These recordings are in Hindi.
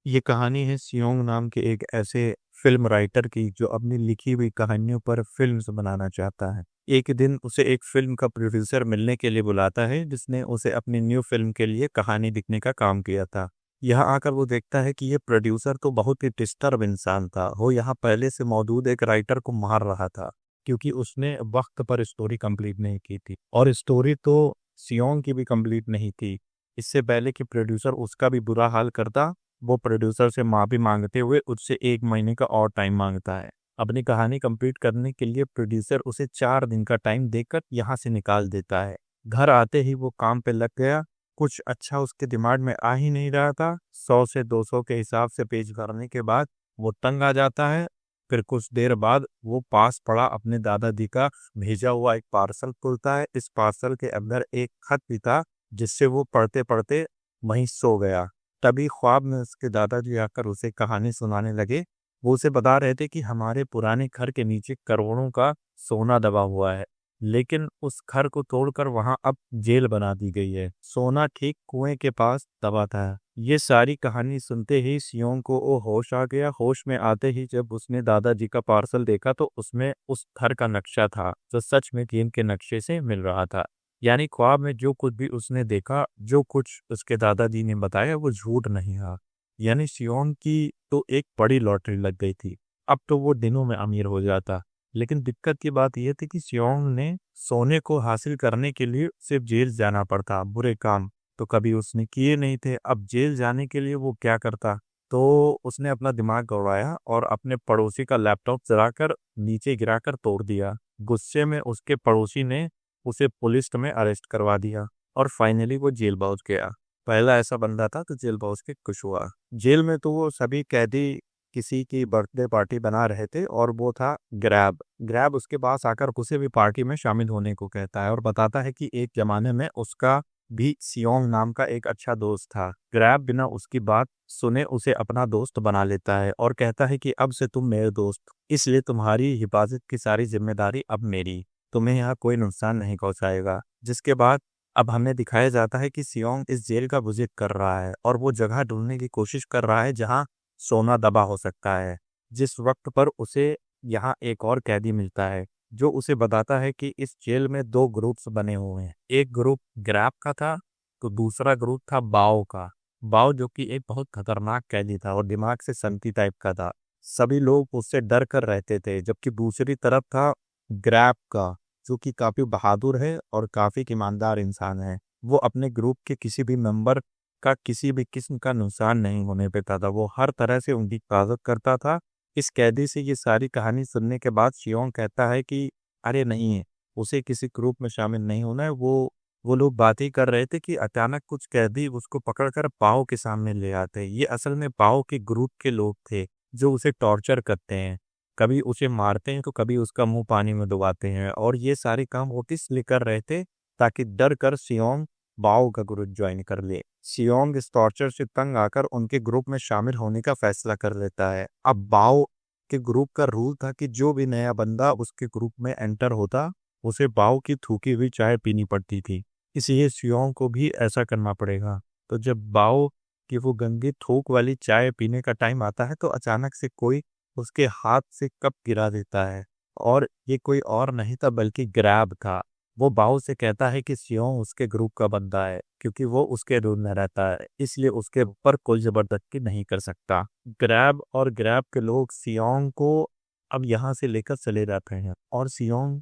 ये कहानी है सियोंग नाम के एक ऐसे फ़िल्म राइटर की जो अपनी लिखी हुई कहानियों पर फ़िल्म्स बनाना चाहता है। एक दिन उसे एक फ़िल्म का प्रोड्यूसर मिलने के लिए बुलाता है जिसने उसे अपनी न्यू फ़िल्म के लिए कहानी लिखने का काम किया था। यहाँ आकर वो देखता है कि ये प्रोड्यूसर तो बहुत ही डिस्टर्ब इंसान था। वो यहाँ पहले से मौजूद एक राइटर को मार रहा था क्योंकि उसने वक़्त पर स्टोरी कंप्लीट नहीं की थी और स्टोरी तो सियोंग की भी कंप्लीट नहीं थी। इससे पहले कि प्रोड्यूसर उसका भी बुरा हाल करता, वो प्रोड्यूसर से माफ़ी मांगते हुए उससे 1 महीने का और टाइम मांगता है। अपनी कहानी कंप्लीट करने के लिए प्रोड्यूसर उसे 4 दिन का टाइम देकर यहाँ से निकाल देता है। घर आते ही वो काम पे लग गया। कुछ अच्छा उसके दिमाग में आ ही नहीं रहा था। 100 से 200 के हिसाब से पेज भरने के बाद वो तंग आ जाता है। फिर कुछ देर बाद वो पास पड़ा अपने दादाजी का भेजा हुआ एक पार्सल खुलता है। इस पार्सल के अंदर एक खत भी था जिससे वो पढ़ते पढ़ते वहीं सो गया। तभी ख्वाब में उसके दादाजी आकर उसे कहानी सुनाने लगे। वो उसे बता रहे थे कि हमारे पुराने घर के नीचे करोड़ों का सोना दबा हुआ है, लेकिन उस घर को तोड़कर वहां अब जेल बना दी गई है। सोना ठीक कुएं के पास दबा था। ये सारी कहानी सुनते ही सियोंग को वो होश आ गया। होश में आते ही जब उसने दादाजी का पार्सल देखा तो उसमें उस घर का नक्शा था जो सच में गेम के नक्शे से मिल रहा था। यानी ख्वाब में जो कुछ भी उसने देखा, जो कुछ उसके दादाजी ने बताया वो झूठ नहीं था। यानी सियोन की तो एक बड़ी लॉटरी लग गई थी। अब तो वो दिनों में अमीर हो जाता। लेकिन दिक्कत की बात यह थी कि सियोन ने सोने को हासिल करने के लिए सिर्फ जेल जाना पड़ता। बुरे काम तो कभी उसने किए नहीं थे। अब जेल जाने के लिए वो क्या करता? तो उसने अपना दिमाग गड़वाया और अपने पड़ोसी का लैपटॉप चराकर नीचे गिराकर तोड़ दिया। गुस्से में उसके पड़ोसी ने उसे पुलिस में अरेस्ट करवा दिया और फाइनली वो जेल पहुंच गया। पहला ऐसा बंदा था तो जेल पहुंच के खुश हुआ। जेल में तो वो सभी कैदी किसी की बर्थडे पार्टी बना रहे थे और वो था ग्रैब। ग्रैब उसके पास आकर उसे भी पार्टी में शामिल होने को कहता है और बताता है कि एक जमाने में उसका भी सियोंग नाम का एक अच्छा दोस्त था। ग्रैब बिना उसकी बात सुने उसे अपना दोस्त बना लेता है और कहता है कि अब से तुम मेरे दोस्त, इसलिए तुम्हारी हिफाजत की सारी जिम्मेदारी अब मेरी। तुम्हें यहाँ कोई नुकसान नहीं पहुंचाएगा। जिसके बाद अब हमें दिखाया जाता है कि सियोंग इस जेल का विजिट कर रहा है और वो जगह ढूंढने की कोशिश कर रहा है जहां सोना दबा हो सकता है। जिस वक्त पर उसे यहाँ एक और कैदी मिलता है जो उसे बताता है कि इस जेल में 2 ग्रुप्स बने हुए हैं। एक ग्रुप ग्रैब का था तो दूसरा ग्रुप था बाओ का। बाओ जो कि एक बहुत खतरनाक कैदी था और दिमाग से संती टाइप का था। सभी लोग उससे डर कर रहते थे। जबकि दूसरी तरफ था ग्रैब का जो कि काफी बहादुर है और काफी ईमानदार इंसान है। वो अपने ग्रुप के किसी भी मेंबर का किसी भी किस्म का नुकसान नहीं होने देता था। वो हर तरह से उनकी हिफाजत करता था। इस कैदी से ये सारी कहानी सुनने के बाद सियोंग कहता है कि अरे नहीं है, उसे किसी ग्रुप में शामिल नहीं होना है। वो लोग बात ही कर रहे थे कि अचानक कुछ कैदी उसको पकड़कर पाओ के सामने ले आते हैं। ये असल में पाओ के ग्रुप के लोग थे जो उसे टॉर्चर करते हैं। कभी उसे मारते हैं तो कभी उसका मुंह पानी में डुबाते हैं और ये सारे काम वो इसलिए कर रहे थे ताकि डर कर सियोंग बाओ का ग्रुप ज्वाइन कर ले। सियोंग इस टॉर्चर से तंग आकर उनके ग्रुप में शामिल होने का फैसला कर लेता है। अब बाओ के ग्रुप का रूल था कि जो भी नया बंदा उसके ग्रुप में एंटर होता उसे बाओ की थूकी हुई चाय पीनी पड़ती थी। इसलिए सियोंग को भी ऐसा करना पड़ेगा। तो जब बाओ की वो गंदी थूक वाली चाय पीने का टाइम आता है तो अचानक से कोई उसके हाथ से कप गिरा देता है और ये कोई और नहीं था बल्कि ग्रैब था। वो बाओ से कहता है कि सियोंग उसके ग्रुप का बंदा है क्योंकि वो उसके रूम में रहता है, इसलिए उसके ऊपर कोई जबरदस्ती नहीं कर सकता। ग्रैब और ग्रैब के लोग सियोंग को अब यहाँ से लेकर चले जाते हैं और सियोंग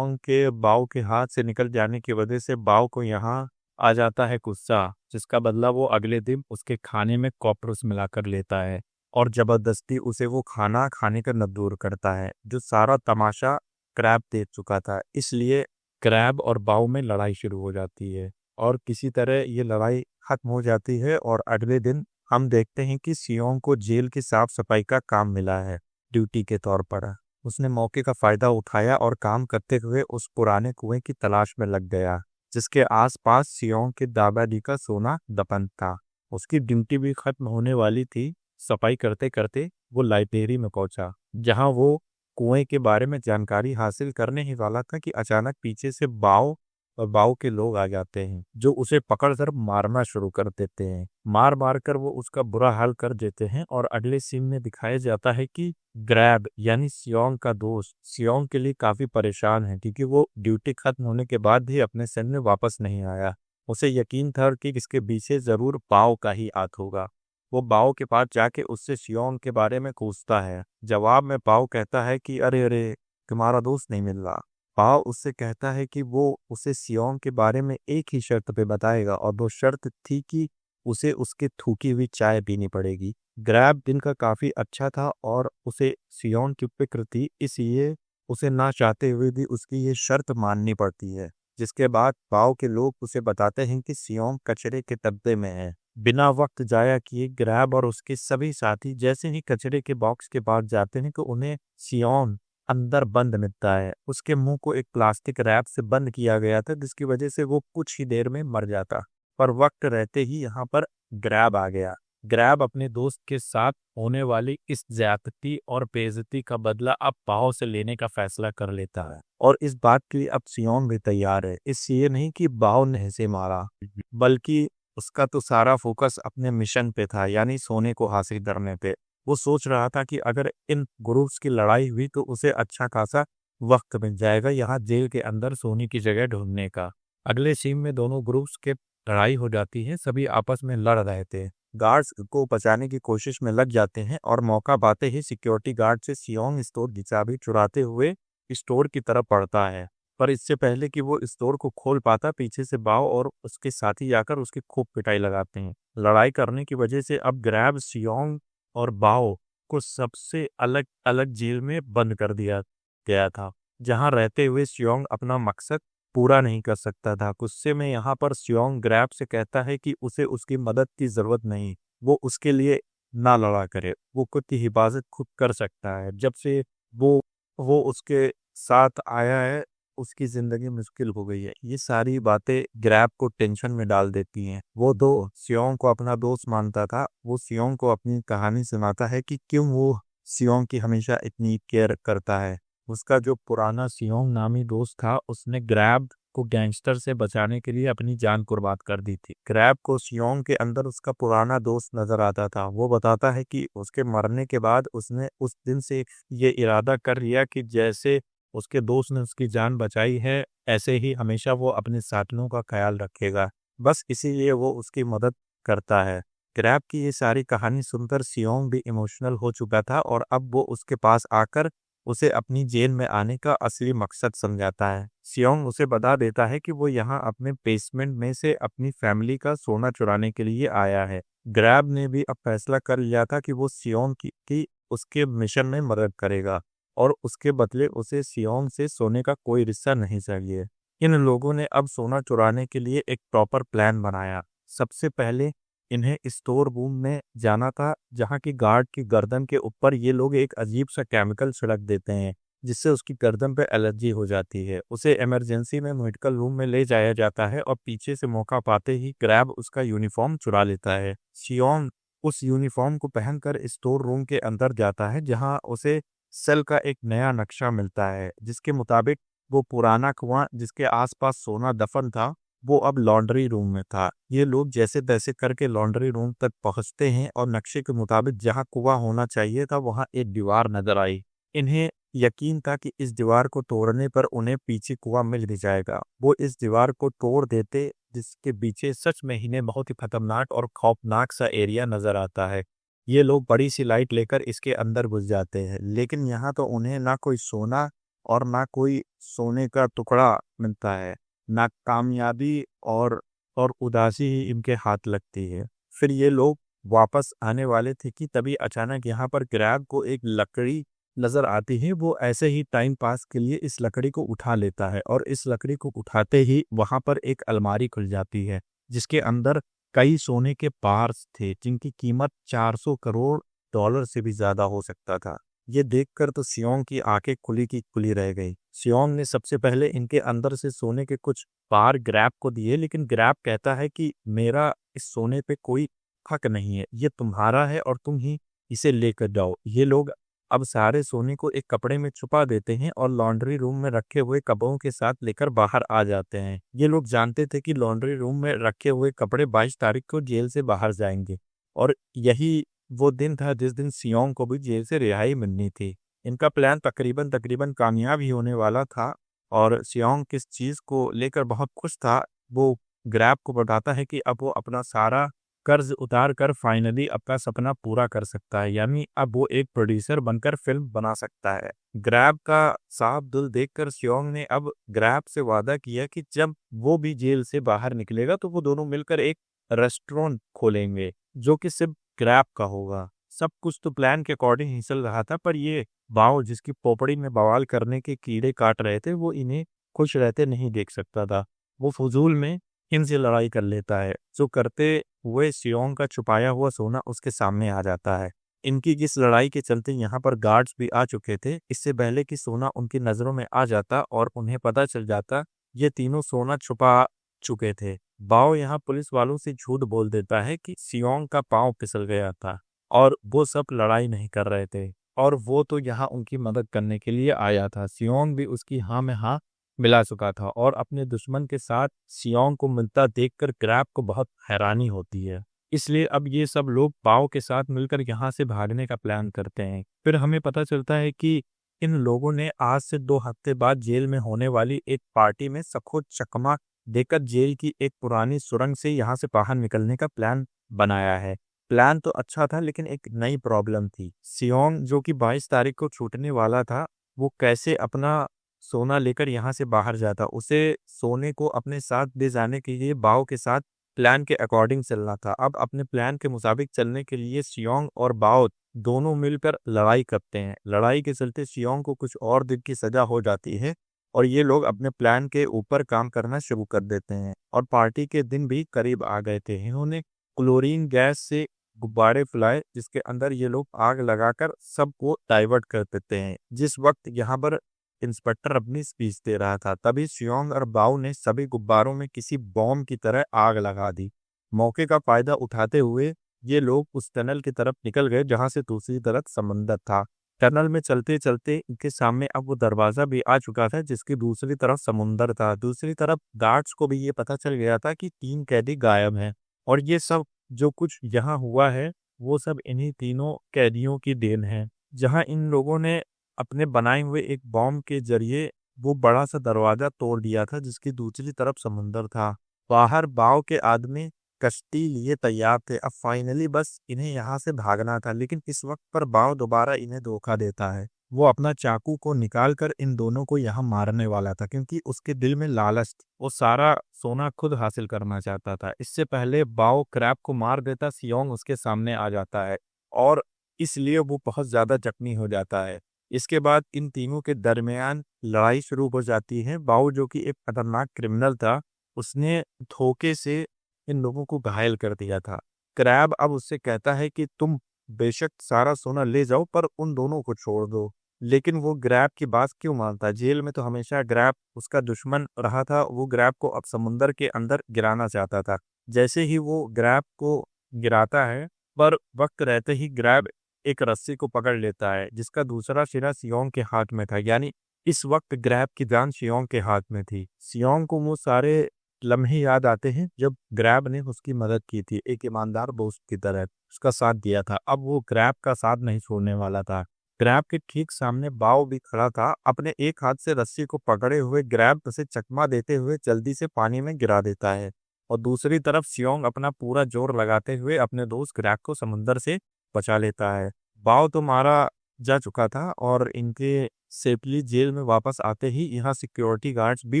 के बाओ के हाथ से निकल जाने की वजह से बाओ को यहाँ आ जाता है गुस्सा, जिसका बदला वो अगले दिन उसके खाने में कॉकरोच मिलाकर लेता है और जबरदस्ती उसे वो खाना खाने का मजबूर करता है। जो सारा तमाशा क्रैब देख चुका था। इसलिए क्रैब और बाव में लड़ाई शुरू हो जाती है और किसी तरह ये लड़ाई खत्म हो जाती है और अगले दिन हम देखते हैं कि सियोंग को जेल की साफ सफाई का काम मिला है ड्यूटी के तौर पर। उसने मौके का फायदा उठाया और काम करते हुए उस पुराने कुएं की तलाश में लग गया जिसके आसपास सियोंग के दादाजी का सोना दफन था। उसकी ड्यूटी भी खत्म होने वाली थी। सफाई करते करते वो लाइब्रेरी में पहुंचा जहां वो कुएं के बारे में जानकारी हासिल करने ही वाला था कि अचानक पीछे से बाव और बाव के लोग आ जाते हैं जो उसे पकड़कर मारना शुरू कर देते हैं। मार मार कर वो उसका बुरा हाल कर देते हैं और अगले सीन में दिखाया जाता है कि ग्रैब यानी सियोंग का दोस्त सियोंग के लिए काफी परेशान है क्योंकि वो ड्यूटी खत्म होने के बाद भी अपने सेल में वापस नहीं आया। उसे यकीन था कि इसके पीछे जरूर बाव का ही हाथ होगा। वो बाव के पास जाके उससे सियोंग के बारे में पूछता है। जवाब में बाव कहता है कि अरे अरे, तुम्हारा दोस्त नहीं मिल रहा। बाव उससे कहता है कि वो उसे सियोंग के बारे में एक ही शर्त पे बताएगा और वो शर्त थी कि उसे उसके थूकी हुई चाय पीनी पड़ेगी। ग्रैब दिन का काफी अच्छा था और उसे सियोंग की फिक्र थी, इसलिए उसे ना चाहते हुए भी उसकी ये शर्त माननी पड़ती है। जिसके बाद बाव के लोग उसे बताते हैं कि सियोंग कचरे के डब्बे में है। बिना वक्त जाया किए ग्रैब और उसके सभी साथी जैसे ही कचरे के बॉक्स के पास जाते हैं तो उन्हें सियोंग अंदर बंद मिलता है। उसके मुंह को एक प्लास्टिक रैप से बंद किया गया था जिसकी वजह से वो कुछ ही देर में मर जाता। पर वक्त रहते ही यहाँ पर ग्रैब आ गया। ग्रैब अपने दोस्त के साथ होने वाली इस ज्यादती और बेइज्जती का बदला अब बाव से लेने का फैसला कर लेता है और इस बात के लिए अब सियोंग भी तैयार है। इसलिए नहीं कि बाव ने इसे मारा, बल्कि उसका तो सारा फोकस अपने मिशन पे था, यानी सोने को हासिल करने पे। वो सोच रहा था कि अगर इन ग्रुप्स की लड़ाई हुई तो उसे अच्छा खासा वक्त मिल जाएगा यहाँ जेल के अंदर सोने की जगह ढूंढने का। अगले सीन में दोनों ग्रुप्स के लड़ाई हो जाती है। सभी आपस में लड़ रहे थे। गार्ड्स को बचाने की कोशिश में लग जाते हैं और मौका पाते ही सिक्योरिटी गार्ड से सियोंग स्टोर की चाबी चुराते हुए स्टोर की तरफ बढ़ता है। पर इससे पहले कि वो स्टोर को खोल पाता, पीछे से बाव और उसके साथी आकर उसकी खूब पिटाई लगाते हैं। लड़ाई करने की वजह से अब ग्रैब सियोंग और बाव को सबसे अलग अलग जेल में बंद कर दिया गया था, जहां रहते हुए सियोंग अपना मकसद पूरा नहीं कर सकता था। गुस्से में यहाँ पर सियोंग ग्रैब से कहता है कि उसे उसकी मदद की जरूरत नहीं, वो उसके लिए ना लड़ा करे, वो खुद की हिफाजत खुद कर सकता है। जब से वो वो उसके साथ आया है उसकी जिंदगी मुश्किल हो गई है। ये सारी बातें ग्रैब को टेंशन में डाल देती हैं। वो दो सियोंग को अपना दोस्त मानता था। वो सियोंग को अपनी कहानी सुनाता है कि क्यों वो सियोंग की हमेशा इतनी केयर करता है। उसका जो पुराना सियोंग नामी दोस्त था उसने ग्रैब को गैंगस्टर से बचाने के लिए अपनी जान कुर्बान कर दी थी। ग्रैब को सियोंग के अंदर उसका पुराना दोस्त नजर आता था। वो बताता है कि उसके मरने के बाद उसने उस दिन से ये इरादा कर लिया कि जैसे उसके दोस्त ने उसकी जान बचाई है ऐसे ही हमेशा वो अपने साथियों का ख्याल रखेगा। बस इसीलिए वो उसकी मदद करता है। ग्रैब की ये सारी कहानी सुनकर सियोंग भी इमोशनल हो चुका था और अब वो उसके पास आकर उसे अपनी जेल में आने का असली मकसद समझाता है। सियोंग उसे बता देता है कि वो यहाँ अपने बेसमेंट में से अपनी फैमिली का सोना चुराने के लिए आया है। ग्रैब ने भी अब फैसला कर लिया था कि वो सियोंग की उसके मिशन में मदद करेगा और उसके बदले उसे सियोंग से सोने का कोई रिश्ता नहीं चाहिए। इन लोगों ने अब सोना चुराने के लिए एक प्रॉपर प्लान बनाया। सबसे पहले इन्हें स्टोर रूम में जाना था जहां की गार्ड की गर्दन के ऊपर ये लोग एक अजीब सा केमिकल छिड़क देते हैं जिससे उसकी गर्दन पे एलर्जी हो जाती है। उसे इमरजेंसी में मेडिकल रूम में ले जाया जाता है और पीछे से मौका पाते ही ग्रैब उसका यूनिफॉर्म चुरा लेता है। सियोंग उस यूनिफॉर्म को पहनकर स्टोर रूम के अंदर जाता है जहां उसे सेल का एक नया नक्शा मिलता है जिसके मुताबिक वो पुराना कुआं जिसके आसपास सोना दफन था वो अब लॉन्ड्री रूम में था। ये लोग जैसे तैसे करके लॉन्ड्री रूम तक पहुंचते हैं और नक्शे के मुताबिक जहां कुआं होना चाहिए था वहां एक दीवार नजर आई। इन्हें यकीन था कि इस दीवार को तोड़ने पर उन्हें पीछे कुआं मिल भी जाएगा। वो इस दीवार को तोड़ देते जिसके पीछे सच में इन्हें बहुत ही खतरनाक और खौफनाक सा एरिया नजर आता है। ये लोग बड़ी सी लाइट लेकर इसके अंदर घुस जाते हैं, लेकिन यहाँ तो उन्हें ना कोई सोना और ना कोई सोने का टुकड़ा मिलता है। ना कामयाबी और उदासी ही इनके हाथ लगती है। फिर ये लोग वापस आने वाले थे कि तभी अचानक यहाँ पर ग्रैब को एक लकड़ी नजर आती है। वो ऐसे ही टाइम पास के लिए इस लकड़ी को उठा लेता है और इस लकड़ी को उठाते ही वहां पर एक अलमारी खुल जाती है जिसके अंदर कई सोने के पार्स थे जिनकी कीमत 400 करोड़ डॉलर से भी ज्यादा हो सकता था। ये देखकर तो सियोंग की आंखें खुली की खुली रह गई। सियोंग ने सबसे पहले इनके अंदर से सोने के कुछ पार ग्रैब को दिए, लेकिन ग्रैब कहता है कि मेरा इस सोने पे कोई हक नहीं है, ये तुम्हारा है और तुम ही इसे लेकर जाओ। ये लोग अब सारे सोने को एक कपड़े में छुपा देते हैं और लॉन्ड्री रूम में रखे हुए कपड़ों के साथ लेकर बाहर आ जाते हैं। ये लोग जानते थे कि लॉन्ड्री रूम में रखे हुए कपड़े 22 तारीख को जेल से बाहर जाएंगे और यही वो दिन था जिस दिन सियोंग को भी जेल से रिहाई मिलनी थी। इनका प्लान तकरीबन तकरीबन कामयाब ही होने वाला था और सियोंग किस चीज को लेकर बहुत खुश था, वो ग्रैब को बताता है कि अब वो अपना सारा कर्ज उतार कर फाइनली अपना सपना पूरा कर सकता है, यानी अब वो एक प्रोड्यूसर बनकर फिल्म बना सकता है। ग्रैब का साफ दिल देखकर सियोंग ने अब ग्रैब से वादा किया कि जब वो भी जेल से बाहर निकलेगा तो वो दोनों मिलकर एक रेस्टोरेंट खोलेंगे जो कि सिर्फ ग्रैब का होगा। सब कुछ तो प्लान के अकॉर्डिंग ही चल रहा था, पर ये बाव जिसकी पोपड़ी में बवाल करने के कीड़े काट रहे थे वो इन्हें खुश रहते नहीं देख सकता था। वो फजूल में इनसे लड़ाई कर लेता है, जो करते हुए सियोंग का छुपाया हुआ सोना उसके सामने आ जाता है। इनकी इस लड़ाई के चलते यहाँ पर गार्ड्स भी आ चुके थे। इससे पहले कि सोना उनकी नजरों में आ जाता और उन्हें पता चल जाता, ये तीनों सोना छुपा चुके थे। बाओ यहाँ पुलिस वालों से झूठ बोल देता है कि सियोंग का पांव फिसल गया था और वो सब लड़ाई नहीं कर रहे थे और वो तो यहाँ उनकी मदद करने के लिए आया था। सियोंग भी उसकी हाँ में हाँ मिला चुका था और अपने दुश्मन के साथ सियोंग को मिलता देखकर ग्रैब को बहुत हैरानी होती है। इसलिए अब ये सब लोग बाओ के साथ मिलकर यहाँ से भागने का प्लान करते हैं। फिर हमें पता चलता है कि इन लोगों ने आज से 2 हफ्ते बाद जेल में होने वाली एक पार्टी में सबको चकमा देकर जेल की एक पुरानी सुरंग से यहाँ से बाहर निकलने का प्लान बनाया है। प्लान तो अच्छा था लेकिन एक नई प्रॉब्लम थी। सियोंग जो कि 22 तारीख को छूटने वाला था, वो कैसे अपना सोना लेकर यहाँ से बाहर जाता। उसे सोने को अपने साथ ले जाने के लिए बाओ के साथ प्लान के अकॉर्डिंग चलना था। अब अपने प्लान के मुताबिक चलने के लिए सियोंग और बाओ दोनों मिलकर लड़ाई करते हैं। लड़ाई के चलते सियोंग को कुछ और दिन की सजा हो जाती है और ये लोग अपने प्लान के ऊपर काम करना शुरू कर देते हैं और पार्टी के दिन भी करीब आ गए थे। इन्होंने क्लोरीन गैस से गुब्बारे फुलाए जिसके अंदर ये लोग आग लगाकर सबको डाइवर्ट कर देते हैं। जिस वक्त यहाँ पर इंस्पेक्टर अपनी स्पीच दे रहा था, तभी सियोंग और बाओ ने सभी गुब्बारों में किसी बॉम्ब की तरह आग लगा दी। मौके का फायदा उठाते हुए ये लोग उस टनल की तरफ निकल गए जहां से दूसरी तरफ समंदर था। टनल में चलते चलते इनके सामने अब वो दरवाजा भी आ चुका था जिसकी दूसरी तरफ समुंदर था। दूसरी तरफ गार्ड्स को भी ये पता चल गया था कि 3 कैदी गायब हैं और ये सब जो कुछ यहाँ हुआ है वो सब इन्हीं तीनों कैदियों की देन है। जहां इन लोगों ने अपने बनाए हुए एक बॉम्ब के जरिए वो बड़ा सा दरवाजा तोड़ दिया था जिसकी दूसरी तरफ समुंदर था। बाहर बाव के आदमी कश्ती लिए तैयार थे। अब फाइनली बस इन्हें यहाँ से भागना था, लेकिन इस वक्त पर बाव दोबारा इन्हें धोखा देता है। वो अपना चाकू को निकाल कर इन दोनों को यहाँ मारने वाला था क्योंकि उसके दिल में लालच थी। वो सारा सोना खुद हासिल करना चाहता था। इससे पहले बाव क्रैब को मार देता, सियोंग उसके सामने आ जाता है और इसलिए वो बहुत ज्यादा जख्मी हो जाता है। इसके बाद इन तीनों के दरमियान लड़ाई शुरू हो जाती है। बाऊ जो कि एक खतरनाक क्रिमिनल था, उसने धोखे से इन लोगों को घायल कर दिया था। क्रैब अब उससे कहता है कि तुम बेशक सारा सोना ले जाओ पर उन दोनों को छोड़ दो, लेकिन वो ग्रैब की बात क्यों मानता। जेल में तो हमेशा ग्रैब उसका दुश्मन रहा था। वो ग्रैब को अब समुंदर के अंदर गिराना चाहता था। जैसे ही वो ग्रैब को गिराता है, पर वक्त रहते ही ग्रैब एक रस्सी को पकड़ लेता है जिसका दूसरा सिरा सियोंग के हाथ में था। यानी इस वक्त ग्रैब की जान सियोंग के हाथ में थी। सियोंग को वो सारे लम्हे याद आते हैं जब ग्रैब ने उसकी मदद की थी, एक ईमानदार दोस्त की तरह उसका साथ दिया था। अब वो ग्रैब का साथ नहीं छोड़ने वाला था। ग्रैब के ठीक सामने बाव भी खड़ा था। अपने एक हाथ से रस्सी को पकड़े हुए ग्रैब उसे चकमा देते हुए जल्दी से पानी में गिरा देता है और दूसरी तरफ सियोंग अपना पूरा जोर लगाते हुए अपने दोस्त ग्रैब को समुंदर से बचा लेता है। बाव तो मारा जा चुका था और इनके सेफली जेल में वापस आते ही यहाँ सिक्योरिटी गार्ड्स भी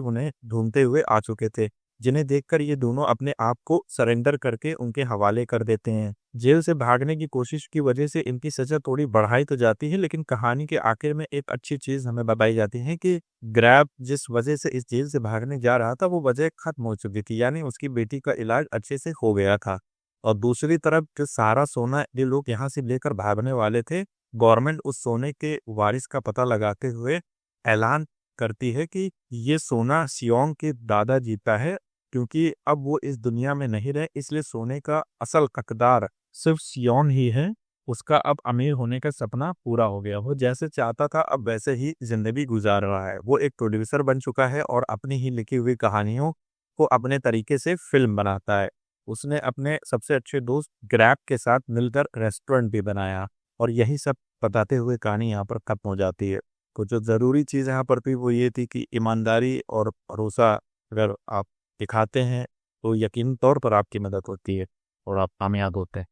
उन्हें ढूंढते हुए आ चुके थे, जिन्हें देखकर ये दोनों अपने आप को सरेंडर करके उनके हवाले कर देते हैं। जेल से भागने की कोशिश की वजह से इनकी सजा थोड़ी बढ़ाई तो जाती है, लेकिन कहानी के आखिर में एक अच्छी चीज हमें बताई जाती है कि ग्रैब जिस वजह से इस जेल से भागने जा रहा था वो वजह खत्म हो चुकी थी, यानी उसकी बेटी का इलाज अच्छे से हो गया था। और दूसरी तरफ जो सारा सोना ये लोग यहाँ से लेकर भागने वाले थे, गवर्नमेंट उस सोने के वारिस का पता लगाते हुए ऐलान करती है कि ये सोना सियोंग के दादा जीता है, क्योंकि अब वो इस दुनिया में नहीं रहे, इसलिए सोने का असल हकदार सिर्फ सियोंग ही है। उसका अब अमीर होने का सपना पूरा हो गया। वो जैसे चाहता था अब वैसे ही ज़िंदगी गुज़ार रहा है। वो एक प्रोड्यूसर बन चुका है और अपनी ही लिखी हुई कहानियों को अपने तरीके से फ़िल्म बनाता है। उसने अपने सबसे अच्छे दोस्त ग्रैब के साथ मिलकर रेस्टोरेंट भी बनाया और यही सब बताते हुए कहानी यहाँ पर ख़त्म हो जाती है। तो जो ज़रूरी चीज़ यहाँ पर थी वो ये थी कि ईमानदारी और भरोसा अगर आप दिखाते हैं तो यकीनी तौर पर आपकी मदद होती है और आप कामयाब होते हैं।